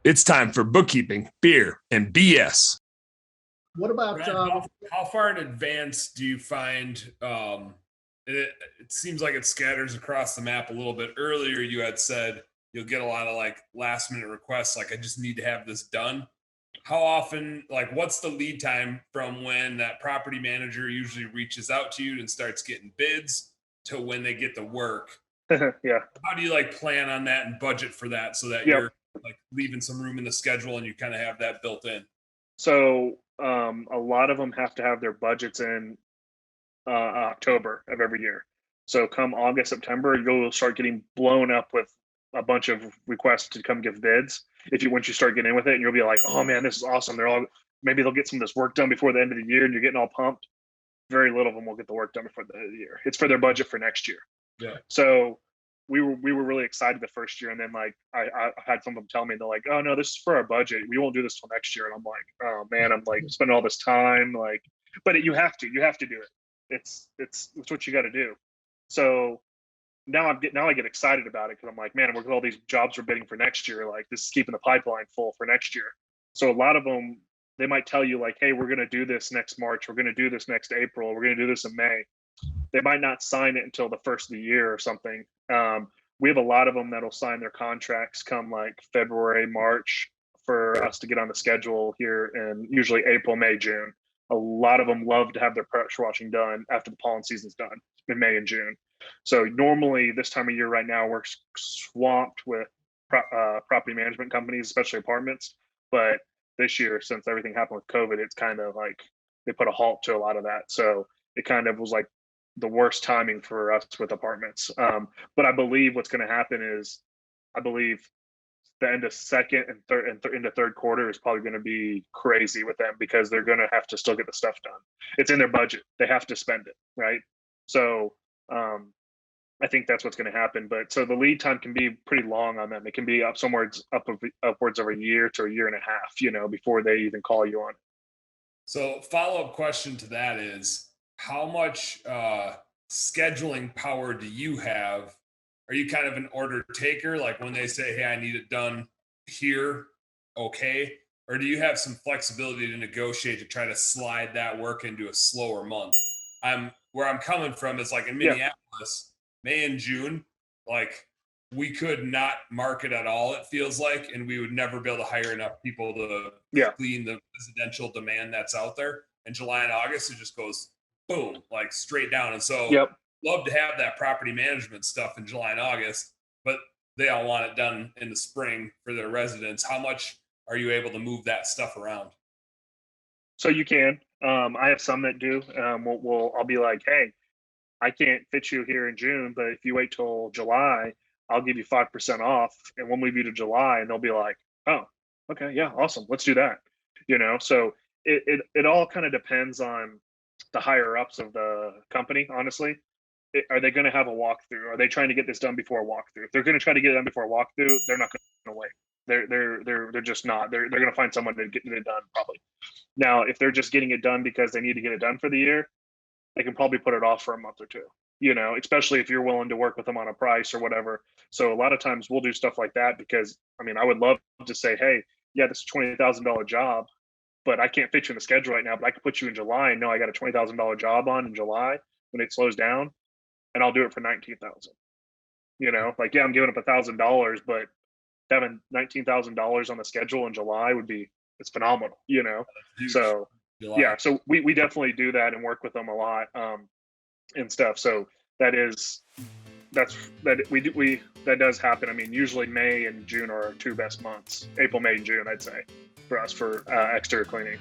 It's time for bookkeeping, beer, and BS. What about Brad, how far in advance do you find it seems like it scatters across the map a little bit? Earlier you had said you'll get a lot of like last minute requests, like I just need to have this done. How often, like what's the lead time from when that property manager usually reaches out to you and starts getting bids to when they get the work? Yeah. How do you like plan on that and budget for that so that Yep. you're like leaving some room in the schedule and you kind of have that built in? So a lot of them have to have their budgets in October of every year. So come August, September, you'll start getting blown up with a bunch of requests to come give bids. Once you start getting in with it, and you'll be like, oh man, this is awesome. Maybe they'll get some of this work done before the end of the year, and you're getting all pumped. Very little of them will get the work done before the end of the year. It's for their budget for next year. Yeah. So we were really excited the first year, and then like I had some of them tell me, they're like, oh no, this is for our budget. We won't do this till next year. And I'm like, oh man, I'm like spending all this time, like, but you have to do it. It's what you got to do. So now I get excited about it because I'm like, man, we're all these jobs we're bidding for next year. Like this is keeping the pipeline full for next year. So a lot of them, they might tell you like, hey, we're going to do this next March. We're going to do this next April. We're going to do this in May. They might not sign it until the first of the year or something. We have a lot of them that'll sign their contracts come like February, March for us to get on the schedule here, and usually April, May, June. A lot of them love to have their pressure washing done after the pollen season's done in May and June. So normally this time of year right now we're swamped with property management companies, especially apartments. But this year, since everything happened with COVID, it's kind of like they put a halt to a lot of that. So it kind of was like the worst timing for us with apartments. But I believe what's going to happen is, I believe the end of second and third and into third quarter is probably going to be crazy with them because they're going to have to still get the stuff done. It's in their budget; they have to spend it, right? So I think that's what's going to happen. But so the lead time can be pretty long on them. It can be upwards of a year to a year and a half, before they even call you on it. So follow-up question to that is, how much scheduling power do you have? Are you kind of an order taker? Like when they say, hey, I need it done here, okay? Or do you have some flexibility to negotiate to try to slide that work into a slower month? Where I'm coming from is like in Minneapolis, May and June, like we could not market at all, it feels like, and we would never be able to hire enough people to clean the residential demand that's out there. In July and August, it just goes boom, like straight down. And so love to have that property management stuff in July and August, but they all want it done in the spring for their residents. How much are you able to move that stuff around? So you can. I have some that do. I'll be like, hey, I can't fit you here in June, but if you wait till July, I'll give you 5% off, and we'll move you to July. And they'll be like, oh, okay, yeah, awesome, let's do that. So it all kind of depends on the higher ups of the company, honestly. Are they going to have a walkthrough? Are they trying to get this done before a walkthrough? If they're going to try to get it done before a walkthrough, they're not going to wait. They're just not. They're going to find someone to get it done probably. Now, if they're just getting it done because they need to get it done for the year, they can probably put it off for a month or two. Especially if you're willing to work with them on a price or whatever. So a lot of times we'll do stuff like that because I would love to say, hey, yeah, this is a $20,000 job, but I can't fit you in the schedule right now. But I can put you in July and know I got a $20,000 job on in July when it slows down, and I'll do it for $19,000. Like, yeah, I'm giving up $1,000, but having $19,000 on the schedule in July it's phenomenal. So July. yeah, so we definitely do that and work with them a lot and stuff. So that does happen. Usually May and June are our two best months. April, May, and June, I'd say, for us for exterior cleaning.